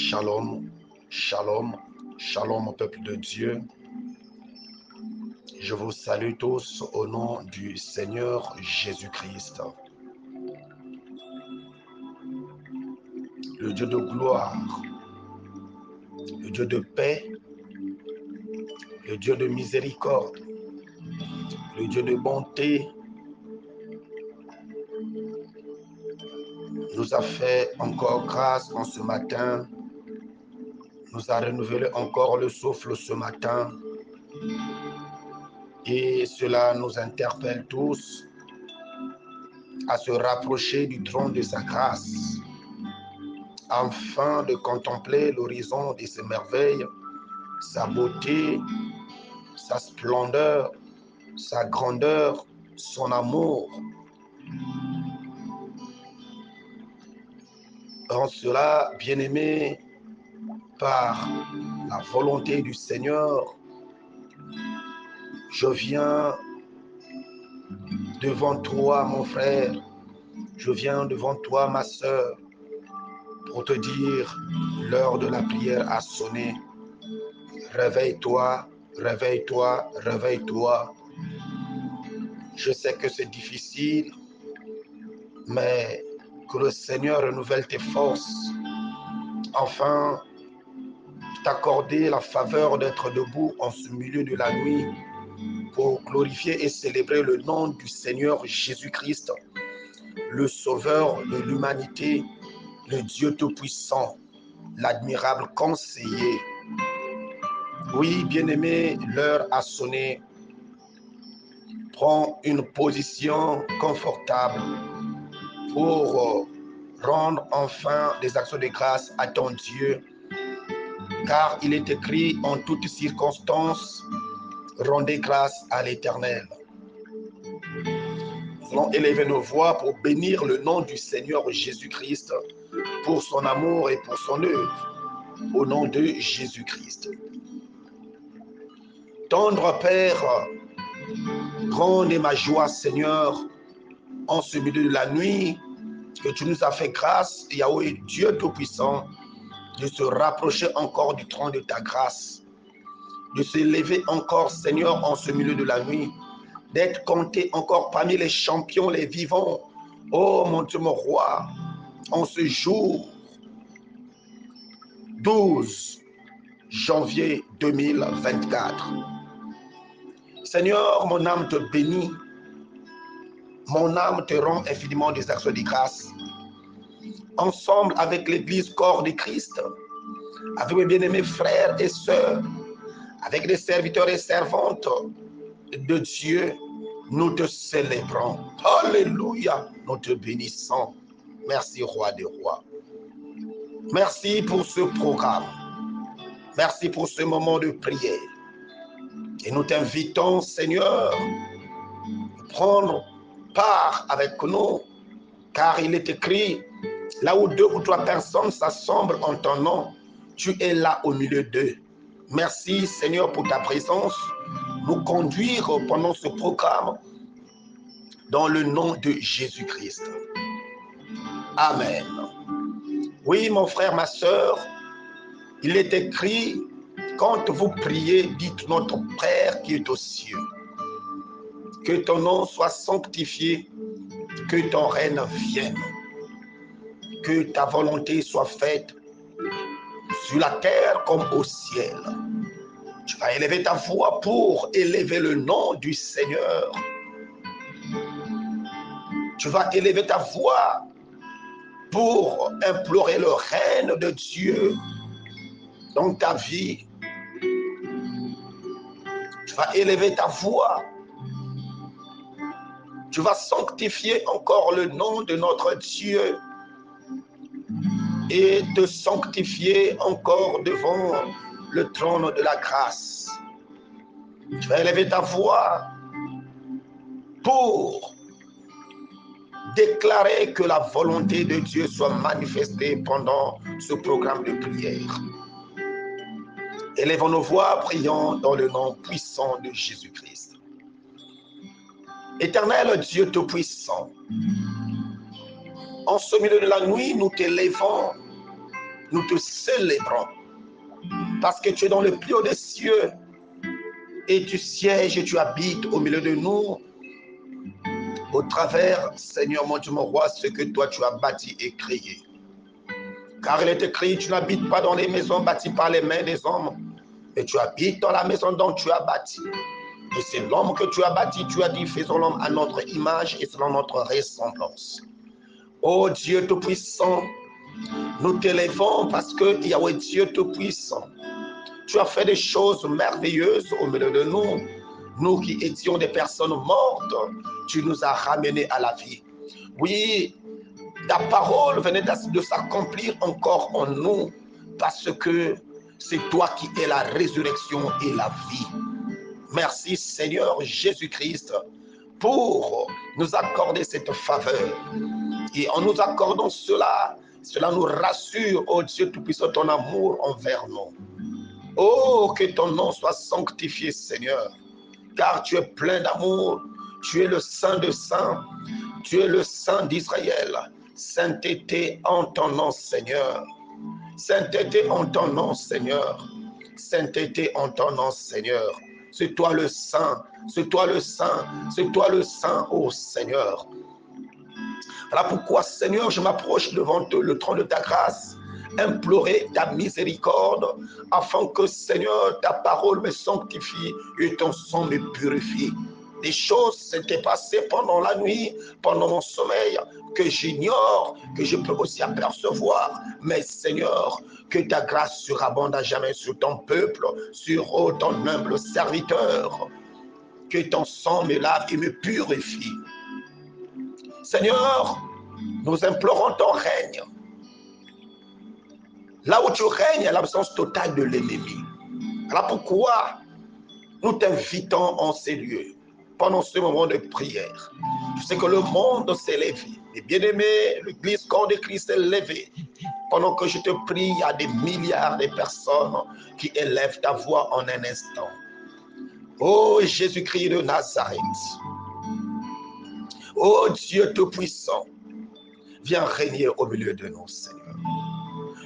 Shalom, shalom, shalom au peuple de Dieu. Je vous salue tous au nom du Seigneur Jésus-Christ. Le Dieu de gloire, le Dieu de paix, le Dieu de miséricorde, le Dieu de bonté, nous a fait encore grâce en ce matin, nous a renouvelé encore le souffle ce matin, et cela nous interpelle tous à se rapprocher du trône de sa grâce, afin de contempler l'horizon de ses merveilles, sa beauté, sa splendeur, sa grandeur, son amour. En cela, bien-aimé, par la volonté du Seigneur, je viens devant toi, mon frère, je viens devant toi, ma sœur, pour te dire, l'heure de la prière a sonné. Réveille-toi, réveille-toi, réveille-toi. Je sais que c'est difficile, mais que le Seigneur renouvelle tes forces, afin t'accorder la faveur d'être debout en ce milieu de la nuit pour glorifier et célébrer le nom du Seigneur Jésus-Christ, le Sauveur de l'humanité, le Dieu Tout-Puissant, l'admirable conseiller. Oui, bien-aimé, l'heure a sonné. Prends une position confortable pour rendre enfin des actions de grâce à ton Dieu, car il est écrit en toutes circonstances, rendez grâce à l'Éternel. Nous allons élever nos voix pour bénir le nom du Seigneur Jésus-Christ pour son amour et pour son œuvre, au nom de Jésus-Christ. Tendre Père, grande est ma joie, Seigneur, en ce milieu de la nuit, que tu nous as fait grâce, Yahweh, Dieu Tout-Puissant, de se rapprocher encore du trône de ta grâce, de s'élever encore, Seigneur, en ce milieu de la nuit, d'être compté encore parmi les champions, les vivants. Oh mon Dieu, mon roi, en ce jour 12 janvier 2024. Seigneur, mon âme te bénit, mon âme te rend infiniment des actions de grâce. Ensemble avec l'Église corps de Christ, avec mes bien-aimés frères et sœurs, avec les serviteurs et servantes de Dieu, nous te célébrons. Alléluia, nous te bénissons. Merci, Roi des rois. Merci pour ce programme. Merci pour ce moment de prière. Et nous t'invitons, Seigneur, à prendre part avec nous, car il est écrit, là où 2 ou 3 personnes s'assemblent en ton nom, tu es là au milieu d'eux. Merci, Seigneur, pour ta présence, nous conduire pendant ce programme, dans le nom de Jésus-Christ. Amen. Oui, mon frère, ma sœur, il est écrit, quand vous priez, dites notre Père qui est aux cieux. Que ton nom soit sanctifié, que ton règne vienne, que ta volonté soit faite sur la terre comme au ciel. Tu vas élever ta voix pour élever le nom du Seigneur. Tu vas élever ta voix pour implorer le règne de Dieu dans ta vie. Tu vas élever ta voix. Tu vas sanctifier encore le nom de notre Dieu et te sanctifier encore devant le trône de la grâce. Tu vas élever ta voix pour déclarer que la volonté de Dieu soit manifestée pendant ce programme de prière. Élevons nos voix, prions dans le nom puissant de Jésus-Christ. Éternel Dieu Tout-Puissant, en ce milieu de la nuit, nous t'élevons nous te célébrons parce que tu es dans le plus haut des cieux et tu sièges et tu habites au milieu de nous au travers, Seigneur mon Dieu, mon roi, ce que toi tu as bâti et créé. Car il est écrit, tu n'habites pas dans les maisons bâties par les mains des hommes, mais tu habites dans la maison dont tu as bâti. Et c'est l'homme que tu as bâti, tu as dit, faisons l'homme à notre image et selon notre ressemblance. Ô Dieu Tout-Puissant, nous t'élèvons parce que Yahweh Dieu Tout-Puissant, tu as fait des choses merveilleuses au milieu de nous. Nous qui étions des personnes mortes, tu nous as ramenés à la vie. Oui, ta parole venait de s'accomplir encore en nous parce que c'est toi qui es la résurrection et la vie. Merci Seigneur Jésus-Christ pour nous accorder cette faveur. Et en nous accordant cela, cela nous rassure, oh Dieu Tout-Puissant, ton amour envers nous. Oh, que ton nom soit sanctifié, Seigneur, car tu es plein d'amour, tu es le Saint de Saints, tu es le Saint d'Israël. Sainteté en ton nom, Seigneur. Sainteté en ton nom, Seigneur. Sainteté en ton nom, Seigneur. C'est toi le Saint, c'est toi le Saint, c'est toi le Saint, ô Seigneur. Voilà pourquoi, Seigneur, je m'approche devant le trône de ta grâce, implorer ta miséricorde, afin que, Seigneur, ta parole me sanctifie et ton sang me purifie. Des choses s'étaient passées pendant la nuit, pendant mon sommeil, que j'ignore, que je peux aussi apercevoir. Mais Seigneur, que ta grâce surabonde à jamais sur ton peuple, sur ton humble serviteur. Que ton sang me lave et me purifie. Seigneur, nous implorons ton règne. Là où tu règnes, il y a l'absence totale de l'ennemi. Voilà pourquoi nous t'invitons en ces lieux, pendant ce moment de prière. Tu sais que le monde s'est levé. Et bien aimé, l'église corps de Christ est levée. Pendant que je te prie, il y a des milliards de personnes qui élèvent ta voix en un instant. Ô Jésus-Christ de Nazareth, ô Dieu Tout-Puissant, viens régner au milieu de nous, Seigneur.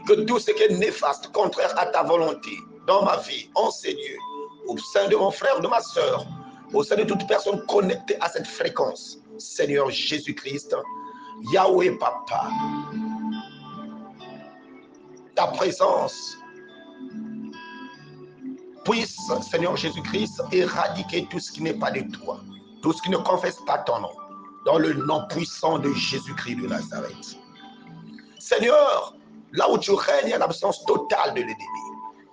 Que tout ce qui est néfaste, contraire à ta volonté, dans ma vie, en ces lieux, au sein de mon frère, de ma soeur, au sein de toute personne connectée à cette fréquence, Seigneur Jésus-Christ, Yahweh Papa, ta présence puisse, Seigneur Jésus-Christ, éradiquer tout ce qui n'est pas de toi, tout ce qui ne confesse pas ton nom, dans le nom puissant de Jésus-Christ de Nazareth. Seigneur, là où tu règnes, il y a l'absence totale de l'ennemi.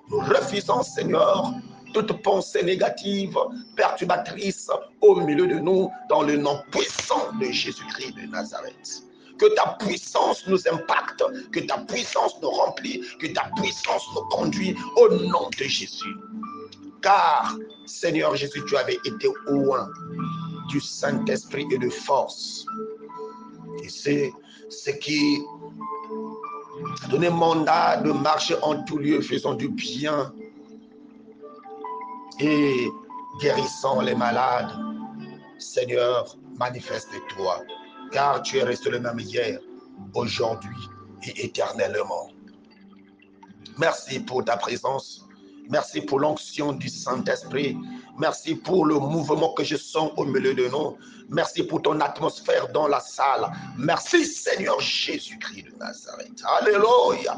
Nous refusons, Seigneur, toute pensée négative, perturbatrice au milieu de nous, dans le nom puissant de Jésus-Christ de Nazareth. Que ta puissance nous impacte, que ta puissance nous remplit, que ta puissance nous conduit au nom de Jésus. Car, Seigneur Jésus, tu avais été oint du Saint-Esprit et de force. Et c'est ce qui a donné mandat de marcher en tout lieu, faisant du bien et guérissant les malades. Seigneur, manifeste-toi, car tu es resté le même hier, aujourd'hui et éternellement. Merci pour ta présence. Merci pour l'onction du Saint-Esprit. Merci pour le mouvement que je sens au milieu de nous. Merci pour ton atmosphère dans la salle. Merci Seigneur Jésus-Christ de Nazareth. Alléluia.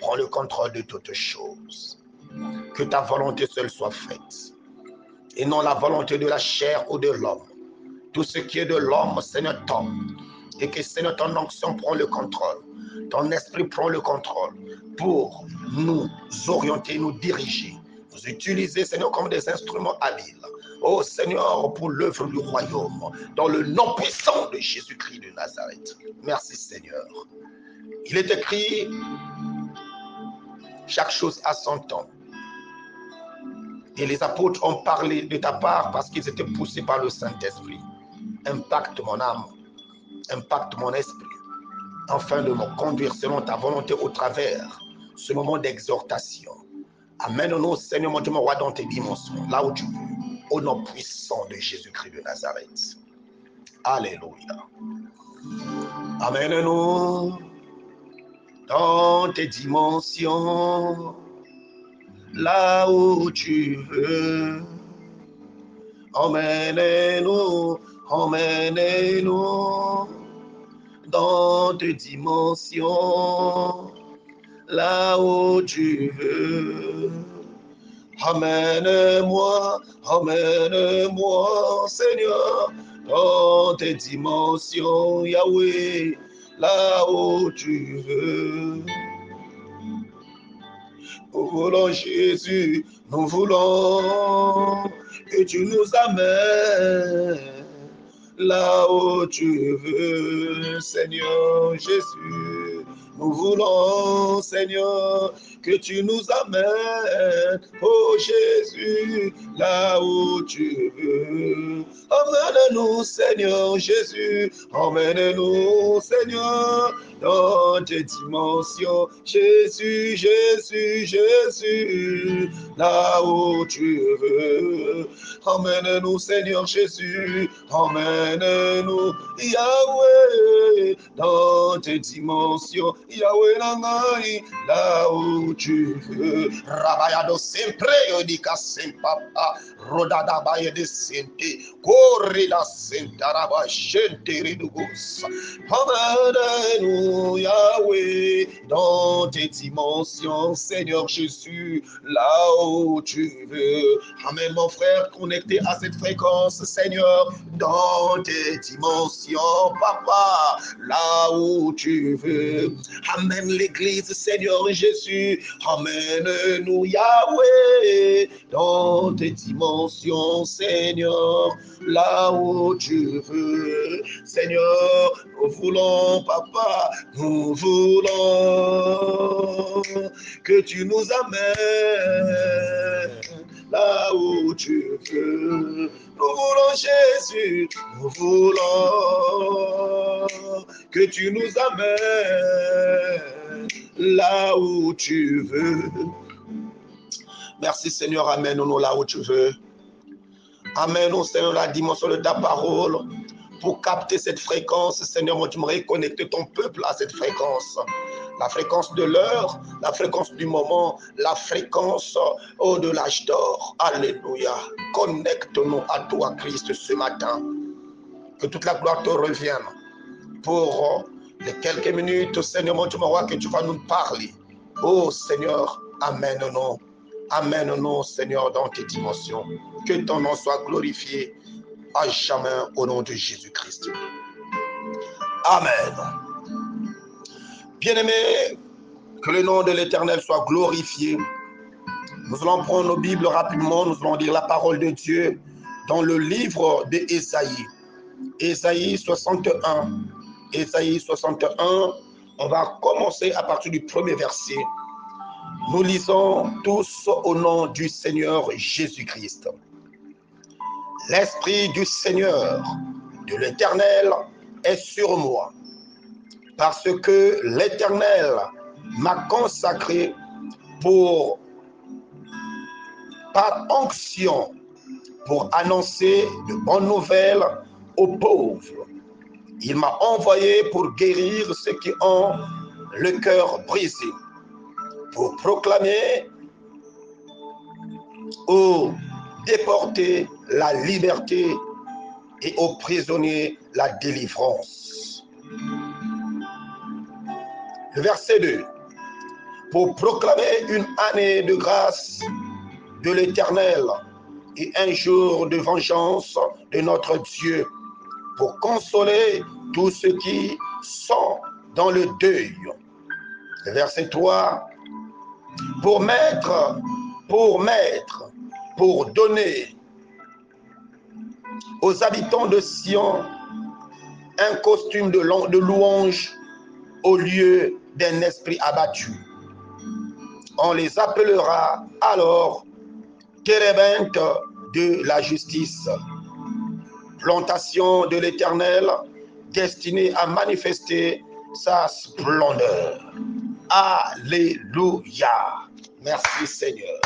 Prends le contrôle de toutes choses. Que ta volonté seule soit faite. Et non la volonté de la chair ou de l'homme. Tout ce qui est de l'homme, Seigneur, tombe. Et que Seigneur, ton onction prend le contrôle. Ton esprit prend le contrôle pour nous orienter, nous diriger, nous utiliser, Seigneur, comme des instruments habiles. Oh Seigneur, pour l'œuvre du royaume, dans le nom puissant de Jésus-Christ de Nazareth. Merci Seigneur. Il est écrit, chaque chose a son temps. Et les apôtres ont parlé de ta part parce qu'ils étaient poussés par le Saint-Esprit. Impacte mon âme, impacte mon esprit, afin de me conduire selon ta volonté au travers ce moment d'exhortation. Amène-nous, Seigneur mon Dieu, mon roi, dans tes dimensions, là où tu veux, au nom puissant de Jésus-Christ de Nazareth. Alléluia. Amène-nous dans tes dimensions, là où tu veux. Emmène-nous, emmène-nous dans tes dimensions, là où tu veux. Emmène-moi, emmène-moi, Seigneur, dans tes dimensions, Yahweh, là où tu veux. Nous voulons Jésus, nous voulons que tu nous amènes là où tu veux, Seigneur Jésus. Nous voulons, Seigneur, que tu nous amènes, oh Jésus, là où tu veux. Emmène-nous, Seigneur Jésus, emmène-nous, Seigneur, dans tes dimensions. Jésus, Jésus, Jésus, là où tu veux. Emmène-nous, Seigneur Jésus, emmène-nous, Yahweh, dans tes dimensions. Yahweh Nangai, là où tu veux. Rabayado sempre, Yodika Sempapa, Rodada Baye de Sente, Corrida Sentaraba, Gente Ridugos. Emmène-nous, Yahweh, dans tes dimensions, Seigneur Jésus, là où tu veux. Amène mon frère connecté à cette fréquence, Seigneur, dans tes dimensions, Papa, là où tu veux. Amène l'église, Seigneur Jésus, amène-nous, Yahweh, dans tes dimensions, Seigneur, là où tu veux. Seigneur, nous voulons, Papa, nous voulons que tu nous amènes là où tu veux. Nous voulons Jésus, nous voulons que tu nous amènes là où tu veux. Merci Seigneur, amène-nous là où tu veux. Amène-nous Seigneur la dimension de ta parole pour capter cette fréquence. Seigneur, moi tu m'aurais connecté ton peuple à cette fréquence. La fréquence de l'heure, la fréquence du moment, la fréquence de l'âge d'or. Alléluia. Connecte-nous à toi, Christ, ce matin. Que toute la gloire te revienne. Pour les quelques minutes, Seigneur, mon Dieu, que tu vas nous parler. Oh Seigneur, amène-nous. Amène-nous, Seigneur, dans tes dimensions. Que ton nom soit glorifié à jamais au nom de Jésus-Christ. Amen. Bien-aimés, que le nom de l'Éternel soit glorifié. Nous allons prendre nos Bibles rapidement, nous allons lire la parole de Dieu dans le livre d'Ésaïe. Ésaïe 61. Ésaïe 61, on va commencer à partir du premier verset. Nous lisons tous au nom du Seigneur Jésus-Christ. L'Esprit du Seigneur, de l'Éternel, est sur moi, parce que l'Éternel m'a consacré par onction, pour annoncer de bonnes nouvelles aux pauvres. Il m'a envoyé pour guérir ceux qui ont le cœur brisé, pour proclamer aux déportés la liberté et aux prisonniers la délivrance. Le verset 2. Pour proclamer une année de grâce de l'Éternel et un jour de vengeance de notre Dieu, pour consoler tous ceux qui sont dans le deuil. Le verset 3. Pour donner aux habitants de Sion un costume de louange au lieu d'un esprit abattu. On les appellera alors térébintes de la justice, plantation de l'Éternel destinée à manifester sa splendeur. Alléluia. Merci Seigneur.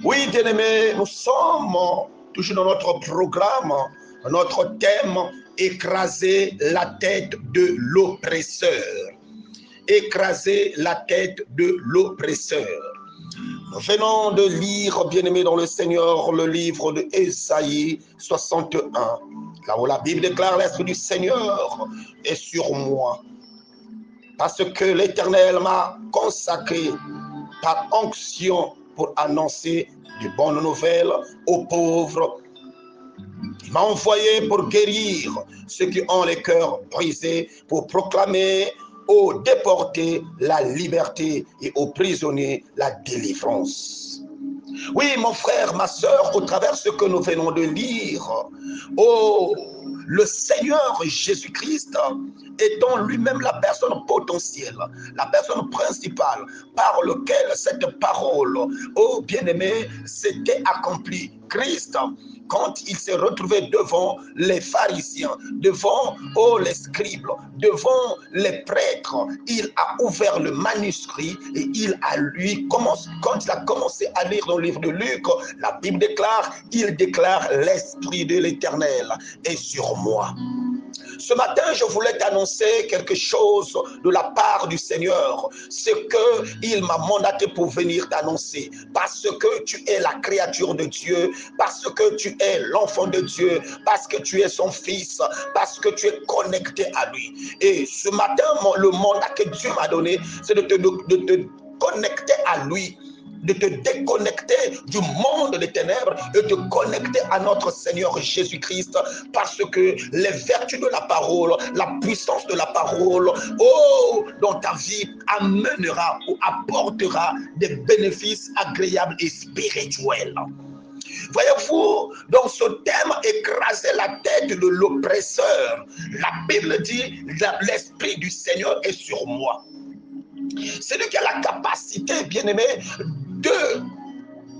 Oui, bien-aimés, nous sommes toujours dans notre programme, notre thème, écraser la tête de l'oppresseur. écraser la tête de l'oppresseur. Nous venons de lire, bien-aimés dans le Seigneur, le livre de Ésaïe 61, là où la Bible déclare: l'Esprit du Seigneur est sur moi, parce que l'Éternel m'a consacré par onction pour annoncer de bonnes nouvelles aux pauvres. Il m'a envoyé pour guérir ceux qui ont les cœurs brisés, pour proclamer aux déportés la liberté et aux prisonniers la délivrance. Oui, mon frère, ma soeur, au travers de ce que nous venons de lire, oh, le Seigneur Jésus-Christ étant lui-même la personne potentielle, la personne principale par laquelle cette parole, oh bien-aimé, s'était accomplie. Christ, quand il s'est retrouvé devant les pharisiens, devant les scribes, devant les prêtres, il a ouvert le manuscrit et quand il a commencé à lire dans le livre de Luc, la Bible déclare, il déclare: l'Esprit de l'Éternel est sur moi. Ce matin, je voulais t'annoncer quelque chose de la part du Seigneur. Ce qu'il m'a mandaté pour venir t'annoncer. Parce que tu es la créature de Dieu, parce que tu es l'enfant de Dieu, parce que tu es son fils, parce que tu es connecté à lui. Et ce matin, le mandat que Dieu m'a donné, c'est de te connecter à lui, de te déconnecter du monde des ténèbres et de te connecter à notre Seigneur Jésus-Christ, parce que les vertus de la parole, la puissance de la parole, dans ta vie amènera ou apportera des bénéfices agréables et spirituels. Voyez-vous, dans ce thème, écraser la tête de l'oppresseur, la Bible dit: l'Esprit du Seigneur est sur moi. C'est lui qui a la capacité, bien-aimé,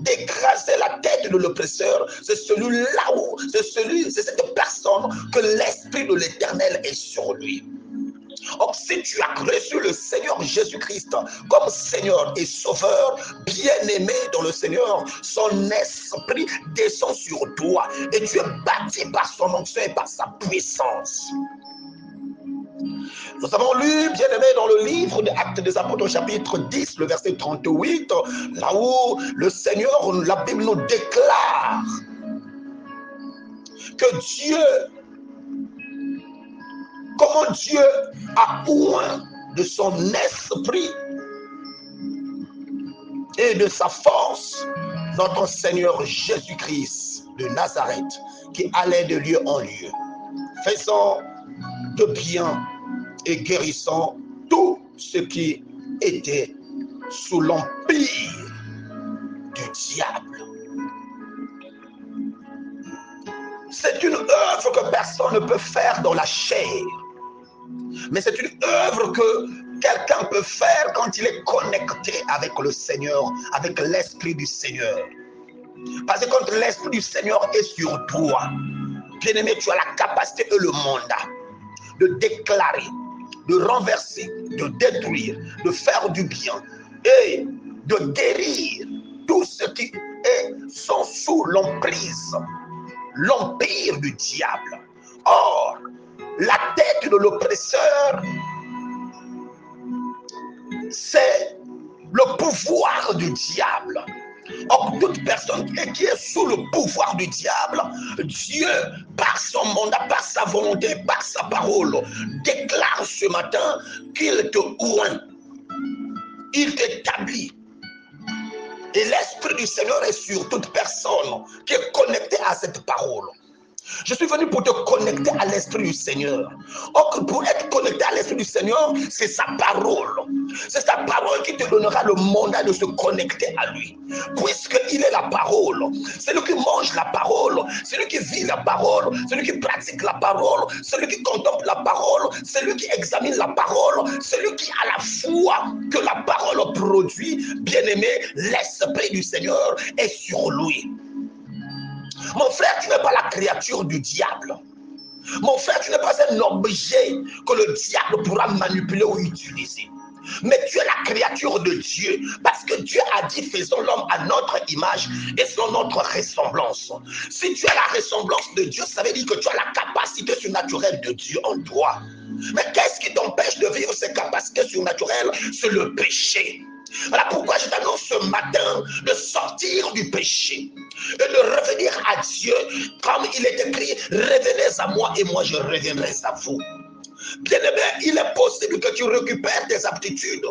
d'écraser la tête de l'oppresseur. C'est celui-là où, c'est cette personne que l'Esprit de l'Éternel est sur lui. Or, si tu as reçu le Seigneur Jésus-Christ comme Seigneur et Sauveur, bien-aimé dans le Seigneur, son esprit descend sur toi et tu es bâti par son onction et par sa puissance. Nous avons lu, bien-aimé, dans le livre des Actes des Apôtres, au chapitre 10, le verset 38, là où le Seigneur, la Bible nous déclare que Dieu, comment Dieu a oint de son esprit et de sa force notre Seigneur Jésus-Christ de Nazareth, qui allait de lieu en lieu, faisant de bien et guérissant tout ce qui était sous l'empire du diable. C'est une œuvre que personne ne peut faire dans la chair, mais c'est une œuvre que quelqu'un peut faire quand il est connecté avec le Seigneur, avec l'Esprit du Seigneur. Parce que quand l'Esprit du Seigneur est sur toi, bien-aimé, tu as la capacité et le mandat de déclarer, de renverser, de détruire, de faire du bien et de guérir tous ceux qui sont sous l'emprise, l'empire du diable. Or, la tête de l'oppresseur, c'est le pouvoir du diable. Or, toute personne qui est sous le pouvoir du diable, Dieu, par son mandat, par sa volonté, par sa parole, déclare ce matin qu'il te oint, il t'établit. Et l'Esprit du Seigneur est sur toute personne qui est connectée à cette parole. Je suis venu pour te connecter à l'Esprit du Seigneur. Or, pour être connecté à l'Esprit du Seigneur, c'est sa parole. C'est sa parole qui te donnera le mandat de se connecter à lui. Puisqu'il est la parole. C'est lui qui mange la parole. C'est lui qui vit la parole. C'est lui qui pratique la parole. C'est lui qui contemple la parole. C'est lui qui examine la parole. C'est lui qui a la foi que la parole produit. Bien-aimé, l'Esprit du Seigneur est sur lui. Mon frère, tu n'es pas la créature du diable. Mon frère, tu n'es pas un objet que le diable pourra manipuler ou utiliser. mais tu es la créature de Dieu, parce que Dieu a dit, faisons l'homme à notre image et selon notre ressemblance. Si tu as la ressemblance de Dieu, ça veut dire que tu as la capacité surnaturelle de Dieu en toi. Mais qu'est-ce qui t'empêche de vivre ces capacités surnaturelles? C'est le péché. Voilà pourquoi je t'annonce ce matin de sortir du péché et de revenir à Dieu, comme il est écrit, revenez à moi et moi je reviendrai à vous. Bien-aimé, il est possible que tu récupères tes aptitudes,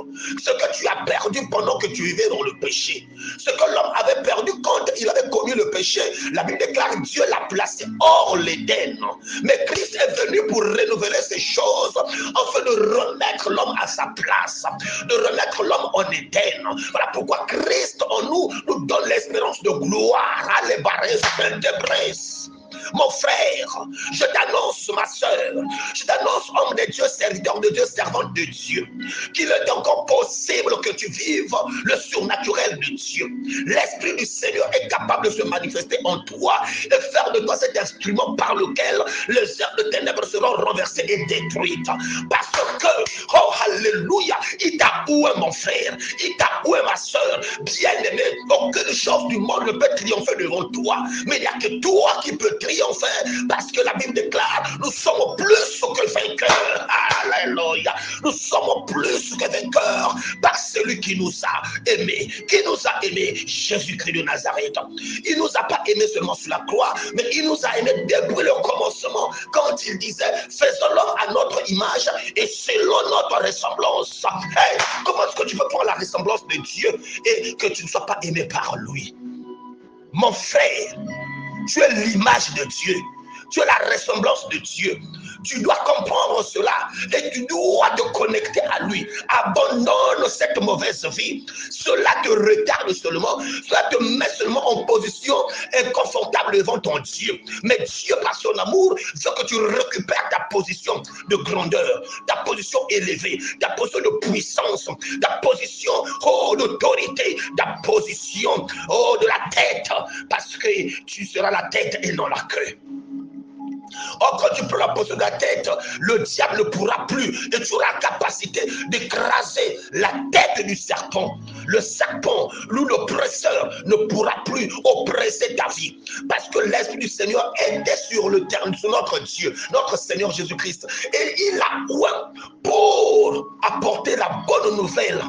ce que tu as perdu pendant que tu vivais dans le péché, ce que l'homme avait perdu quand il avait commis le péché. La Bible déclare Dieu l'a placé hors l'Éden, mais Christ est venu pour renouveler ces choses afin de remettre l'homme à sa place, de remettre l'homme en Éden. Voilà pourquoi Christ en nous nous donne l'espérance de gloire. Allébarès, Pentebrès. Mon frère, je t'annonce, ma soeur, je t'annonce, homme de Dieu, serviteur de Dieu, servante de Dieu, qu'il est encore possible que tu vives le surnaturel de Dieu. L'Esprit du Seigneur est capable de se manifester en toi et faire de toi cet instrument par lequel les œuvres de ténèbres seront renversées et détruites. Parce que, oh, alléluia, il t'a oué, mon frère, il t'a oué, ma soeur, bien-aimé, aucune chose du monde ne peut triompher devant toi, mais il n'y a que toi qui peux triompher, parce que la Bible déclare, nous sommes plus que vainqueurs. Alléluia. Nous sommes plus que vainqueurs par celui qui nous a aimés. Qui nous a aimés? Jésus-Christ de Nazareth. Il nous a pas aimés seulement sur la croix, mais il nous a aimés depuis le commencement, quand il disait, faisons-le à notre image et selon notre ressemblance. Hey, comment est-ce que tu peux prendre la ressemblance de Dieu et que tu ne sois pas aimé par lui? Mon frère, tu es l'image de Dieu. Tu es la ressemblance de Dieu. Tu dois comprendre cela et tu dois te connecter à lui. Abandonne cette mauvaise vie. Cela te retarde seulement. Cela te met seulement en position inconfortable devant ton Dieu. Mais Dieu, par son amour, veut que tu récupères ta position de grandeur, ta position élevée, ta position de puissance, ta position d'autorité, ta position de la tête. Parce que tu seras la tête et non la queue. Or, quand tu prends la position de la tête, le diable ne pourra plus et tu auras la capacité d'écraser la tête du serpent. Le serpent, l'oppresseur, ne pourra plus oppresser ta vie parce que l'Esprit du Seigneur était sur le terrain, sur notre Dieu, notre Seigneur Jésus-Christ. Et il a oint pour apporter la bonne nouvelle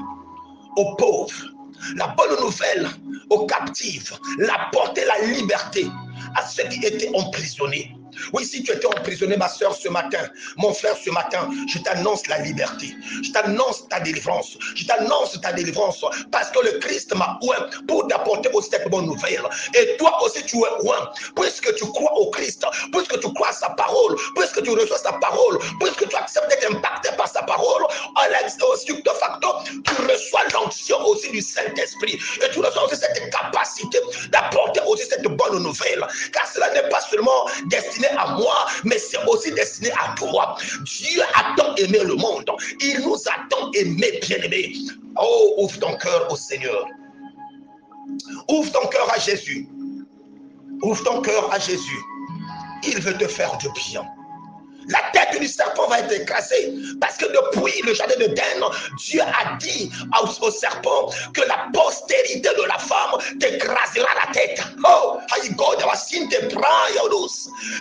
aux pauvres, la bonne nouvelle aux captifs, apporter la liberté à ceux qui étaient emprisonnés. Oui, si tu étais emprisonné, ma soeur, ce matin, mon frère, ce matin, je t'annonce la liberté. Je t'annonce ta délivrance. Je t'annonce ta délivrance parce que le Christ m'a oint pour t'apporter aussi cette bonne nouvelle. Et toi aussi, tu es oint. Puisque tu crois au Christ, puisque tu crois à sa parole, puisque tu reçois sa parole, puisque tu acceptes d'être impacté par sa parole, aussi de facto, tu reçois l'onction aussi du Saint-Esprit. Et tu reçois aussi cette capacité d'apporter aussi cette bonne nouvelle. Car cela n'est pas seulement destiné à moi, mais c'est aussi destiné à toi. Dieu a tant aimé le monde. Il nous a tant aimé, bien-aimé. Oh, ouvre ton cœur au Seigneur. Ouvre ton cœur à Jésus. Ouvre ton cœur à Jésus. Il veut te faire du bien. La tête du serpent va être écrasée parce que depuis le jardin d'Éden, Dieu a dit au serpent que la postérité de la femme t'écrasera la tête. Oh,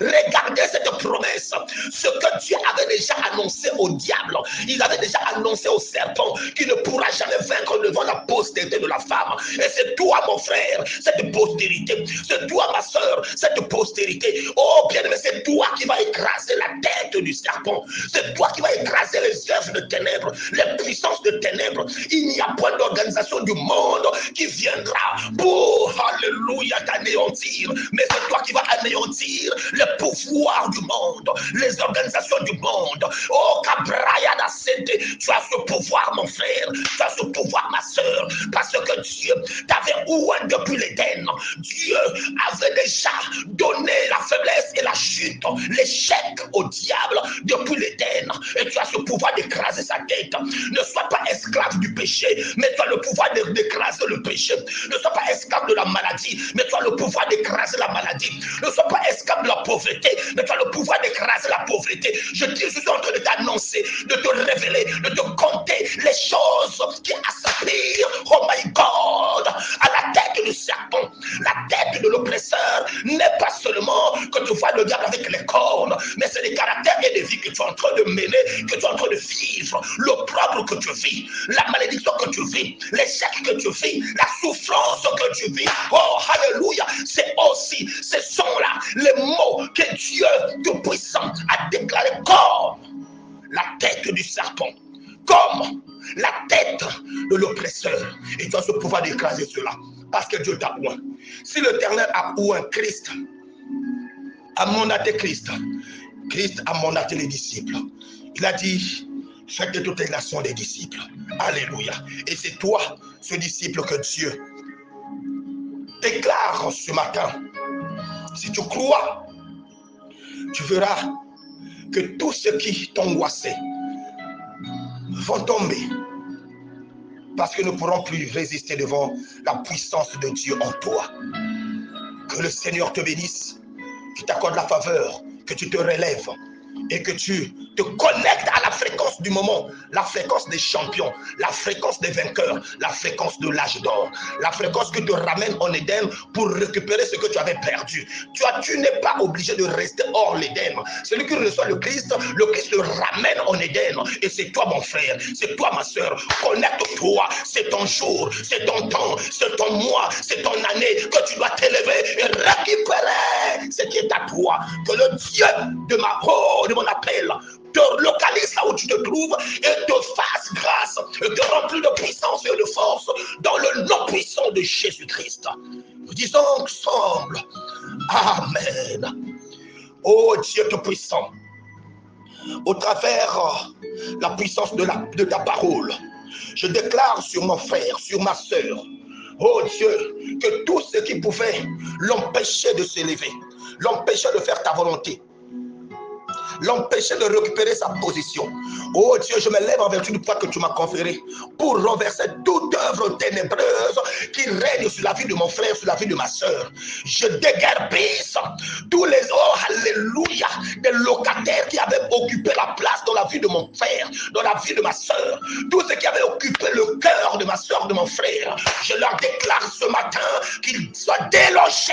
regardez cette promesse. Ce que Dieu avait déjà annoncé au diable, il avait déjà annoncé au serpent qu'il ne pourra jamais vaincre devant la postérité de la femme. Et c'est toi, mon frère, cette postérité. C'est toi, ma soeur, cette postérité. Oh, bien-aimé, c'est toi qui vas écraser la tête du serpent. C'est toi qui vas écraser les œuvres de ténèbres, les puissances de ténèbres. Il n'y a point d'organisation du monde qui viendra pour, alléluia, t'anéantir. Mais c'est toi qui vas anéantir le pouvoir du monde, les organisations du monde. Oh, Cabraya d'Ascente, tu as ce pouvoir, mon frère. Tu as ce pouvoir, ma soeur. Parce que Dieu t'avait oint depuis l'Éden. Dieu avait déjà donné la faiblesse et la chute, l'échec au diable. diable depuis l'Éden. Et tu as ce pouvoir d'écraser sa tête. Ne sois pas esclave du péché, mais tu as le pouvoir d'écraser le péché. Ne sois pas esclave de la maladie, mais tu as le pouvoir d'écraser la maladie. Ne sois pas esclave de la pauvreté, mais tu as le pouvoir d'écraser la pauvreté. Je suis en train de t'annoncer, de te révéler, de te compter les choses qui aspirent, oh my God, à la tête du serpent. La tête de l'oppresseur n'est pas seulement que tu vois le diable avec les cornes, mais c'est les caractères et les vies que tu es en train de mener, que tu es en train de vivre, l'opprobre que tu vis, la malédiction que tu vis, l'échec que tu vis, la souffrance que tu vis. Oh, alléluia, c'est aussi, ce sont là les mots que Dieu Tout-Puissant a déclaré comme la tête du serpent, comme la tête de l'oppresseur. Et tu as ce pouvoir d'écraser cela, parce que Dieu t'a oint. Si l'Éternel a oint Christ, a mandaté Christ, Christ a mandaté les disciples. Il a dit, faites de toutes les nations des disciples. Alléluia. Et c'est toi, ce disciple que Dieu déclare ce matin. Si tu crois, tu verras que tous ceux qui t'angoissaient vont tomber, parce que nous ne pourrons plus résister devant la puissance de Dieu en toi. Que le Seigneur te bénisse, qu'il t'accorde la faveur, que tu te relèves et que tu te connectes à la fréquence du moment, la fréquence des champions, la fréquence des vainqueurs, la fréquence de l'âge d'or, la fréquence que te ramène en Éden pour récupérer ce que tu avais perdu. Tu n'es pas obligé de rester hors l'Éden. Celui qui reçoit le Christ te ramène en Éden. Et c'est toi mon frère, c'est toi ma soeur. Connecte-toi, c'est ton jour, c'est ton temps, c'est ton mois, c'est ton année que tu dois t'élever et récupérer ce qui est à toi. Que le Dieu de mon appel te localise là où tu te trouves et te fasse grâce et te remplit de puissance et de force dans le nom puissant de Jésus-Christ. Nous disons ensemble, Amen. Oh Dieu Tout-Puissant, au travers la puissance de ta parole, je déclare sur mon frère, sur ma soeur, oh Dieu, que tout ce qui pouvait l'empêcher de s'élever, l'empêcher de faire ta volonté, l'empêcher de récupérer sa position. Oh Dieu, je me lève en vertu du pouvoir que tu m'as conféré pour renverser toute œuvre ténébreuse qui règne sur la vie de mon frère, sur la vie de ma soeur. Je déguerpisse tous les, oh alléluia, des locataires qui avaient occupé la place dans la vie de mon frère, dans la vie de ma soeur, tous ceux qui avaient occupé le cœur de ma soeur, de mon frère. Je leur déclare ce matin qu'ils soient délogés.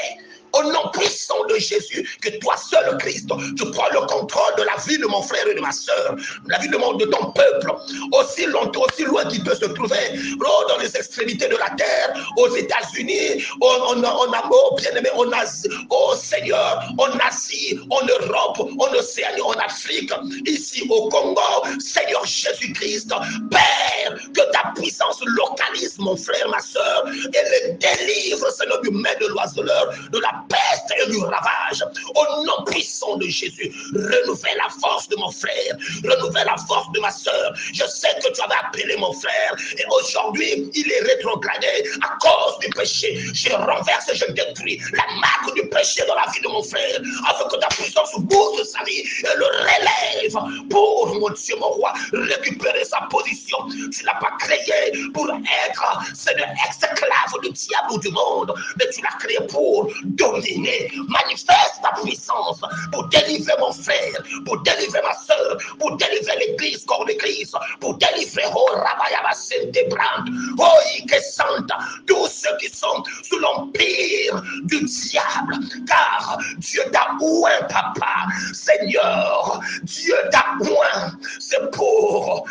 Au nom puissant de Jésus, que toi seul, Christ, tu prends le contrôle de la vie de mon frère et de ma soeur, de la vie de ton peuple, aussi longtemps, aussi loin qu'il peut se trouver, oh, dans les extrémités de la terre, aux États-Unis, en amour, bien-aimé, en Asie, oh Seigneur, en Asie, en Europe, en Océanie, en Afrique, ici au Congo, Seigneur Jésus-Christ, Père, que ta puissance localise mon frère, ma soeur, et le délivre, Seigneur, du maître de l'oiseleur, de la peste et du ravage. Au nom puissant de Jésus, renouvelle la force de mon frère, renouvelle la force de ma soeur. Je sais que tu avais appelé mon frère et aujourd'hui il est rétrogradé à cause du péché. Je renverse et je détruis la marque du péché dans la vie de mon frère, afin que ta puissance bouge sa vie et le relève pour, mon Dieu, mon roi, récupérer sa position. Tu n'as pas créé pour être Seigneur esclave du diable ou du monde, mais tu l'as créé pour dominer. Manifeste ta puissance pour délivrer mon frère, pour délivrer ma soeur, pour délivrer l'église, corps d'église, pour délivrer oh Rabayaba Sainte-Brande, oh Ike-Sante, tous ceux qui sont sous l'empire du diable, car Dieu t'a oint, papa, Seigneur, Dieu t'a oint, c'est pour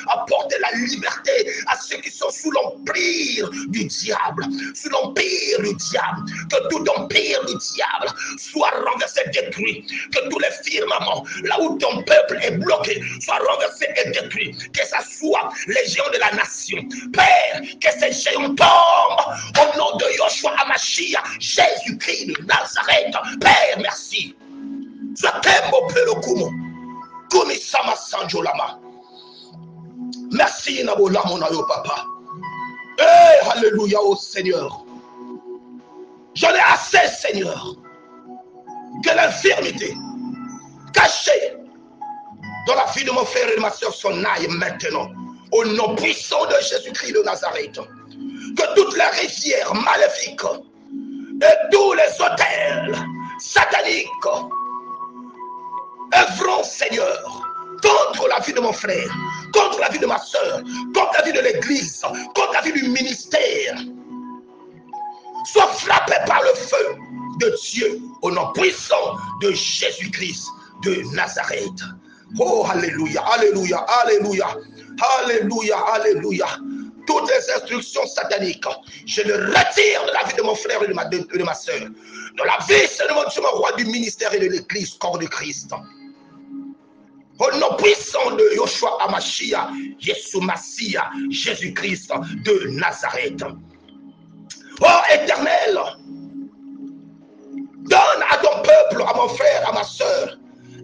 apporter la liberté à ceux qui sont sous l'empire du diable, sous l'empire du diable, que tout empire du diable soit renversé, détruit, que tous les firmaments, là où ton peuple est bloqué, soient renversés et détruits, que ce soit les géants de la nation. Père, que ces géants tombent au nom de Yoshua Hamashiach, Jésus-Christ de Nazareth. Père, merci. Merci, Nabola, mon ayo, papa. Hey, alléluia, au Seigneur. J'en ai assez, Seigneur, que l'infirmité, caché dans la vie de mon frère et de ma soeur son aille maintenant. Au nom puissant de Jésus-Christ de Nazareth. Que toutes les rivières maléfiques et tous les hôtels sataniques œuvrons, Seigneur, contre la vie de mon frère, contre la vie de ma soeur, contre la vie de l'église, contre la vie du ministère, soient frappés par le feu de Dieu au nom puissant de Jésus-Christ de Nazareth. Oh, alléluia, alléluia, alléluia, alléluia, alléluia. Toutes les instructions sataniques, je les retire de la vie de mon frère et de ma soeur, de la vie, Seigneur mon roi, du ministère et de l'église, corps de Christ. Au nom puissant de Yoshua Amashia, Yeshua Massia, Jésus-Christ de Nazareth. Oh Éternel, donne à ton peuple, à mon frère, à ma soeur,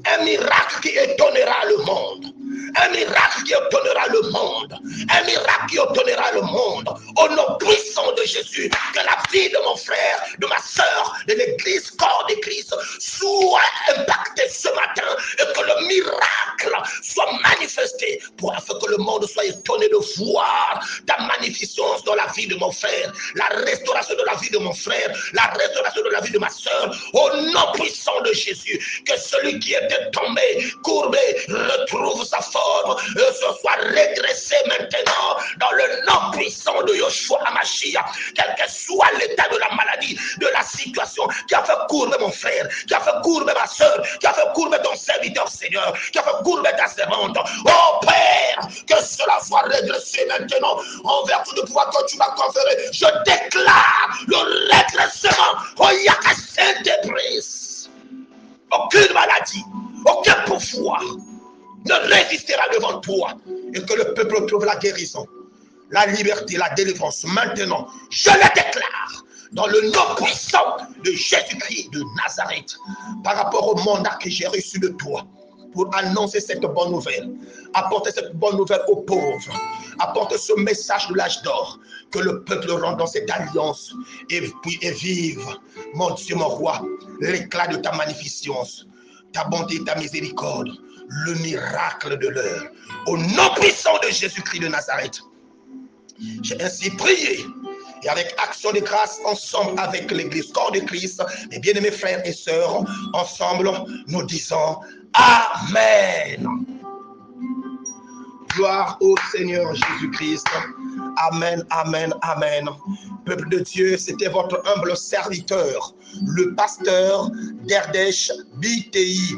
un miracle qui étonnera le monde. Un miracle qui étonnera le monde. Un miracle qui étonnera le monde. Au nom puissant de Jésus, que la vie de mon frère, de ma soeur, de l'église, corps de Christ, soit impactée ce matin et que le miracle soit manifesté pour afin que le monde soit étonné de voir ta magnificence dans la vie de mon frère, la restauration de la vie de mon frère, la restauration de la vie de ma soeur. Au nom puissant de Jésus, que celui qui était tombé, courbé, retrouve sa forme et se soit redressé maintenant dans le nom puissant de Yoshua Amashia. Quel que soit l'état de la maladie, de la situation qui a fait courber mon frère, qui a fait courber ma soeur, qui a fait courber ton serviteur, Seigneur, qui a fait courber ta servante. Oh Père, que cela soit redressé maintenant en vertu du pouvoir que tu m'as conféré. Je déclare le redressement. Oh Yakassé des brises. Aucune maladie, aucun pouvoir ne résistera devant toi, et que le peuple trouve la guérison, la liberté, la délivrance. Maintenant, je le déclare dans le nom puissant de Jésus-Christ de Nazareth, par rapport au mandat que j'ai reçu de toi, pour annoncer cette bonne nouvelle, apporter cette bonne nouvelle aux pauvres, apporter ce message de l'âge d'or, que le peuple rentre dans cette alliance et vive, mon Dieu, mon roi, l'éclat de ta magnificence, ta bonté et ta miséricorde, le miracle de l'heure. Au nom puissant de Jésus-Christ de Nazareth, j'ai ainsi prié. Et avec action de grâce, ensemble avec l'église, corps de Christ, mes bien-aimés frères et sœurs, ensemble, nous disons Amen. Gloire au Seigneur Jésus-Christ. Amen, amen, amen. Peuple de Dieu, c'était votre humble serviteur, le pasteur d'Erdesh BTI,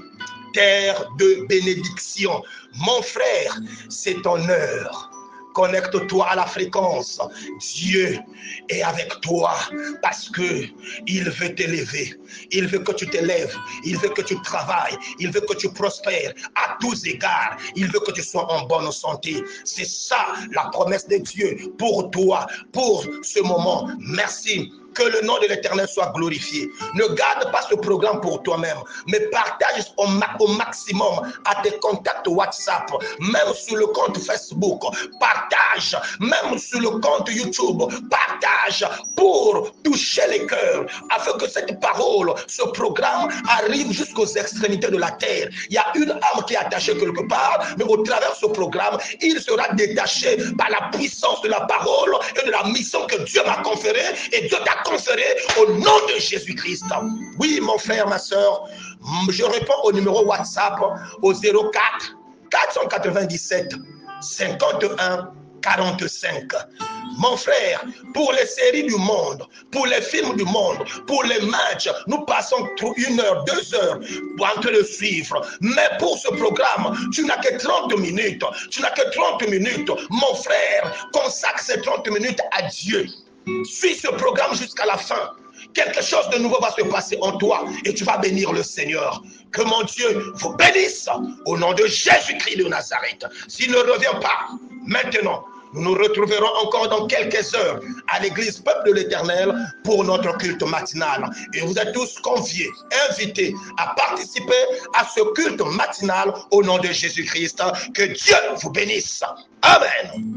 terre de bénédiction. Mon frère, c'est ton heure. Connecte-toi à la fréquence. Dieu est avec toi parce que il veut t'élever. Il veut que tu t'élèves. Il veut que tu travailles. Il veut que tu prospères à tous égards. Il veut que tu sois en bonne santé. C'est ça la promesse de Dieu pour toi, pour ce moment. Merci. Que le nom de l'Éternel soit glorifié. Ne garde pas ce programme pour toi-même, mais partage au maximum à tes contacts WhatsApp, même sur le compte Facebook. Partage, même sur le compte YouTube. Partage pour toucher les cœurs, afin que cette parole, ce programme arrive jusqu'aux extrémités de la terre. Il y a une âme qui est attachée quelque part, mais au travers de ce programme, il sera détaché par la puissance de la parole et de la mission que Dieu m'a conférée, et Dieu t'a conféré au nom de Jésus-Christ. Oui, mon frère, ma soeur, je réponds au numéro WhatsApp au 04 497 51 45. Mon frère, pour les séries du monde, pour les films du monde, pour les matchs, nous passons 1 heure, 2 heures en train de suivre. Mais pour ce programme, tu n'as que 30 minutes. Tu n'as que 30 minutes. Mon frère, consacre ces 30 minutes à Dieu. Suis ce programme jusqu'à la fin. Quelque chose de nouveau va se passer en toi et tu vas bénir le Seigneur. Que mon Dieu vous bénisse au nom de Jésus-Christ de Nazareth. S'il ne revient pas maintenant, nous nous retrouverons encore dans quelques heures à l'église Peuple de l'Éternel pour notre culte matinal. Et vous êtes tous conviés, invités à participer à ce culte matinal au nom de Jésus-Christ. Que Dieu vous bénisse. Amen.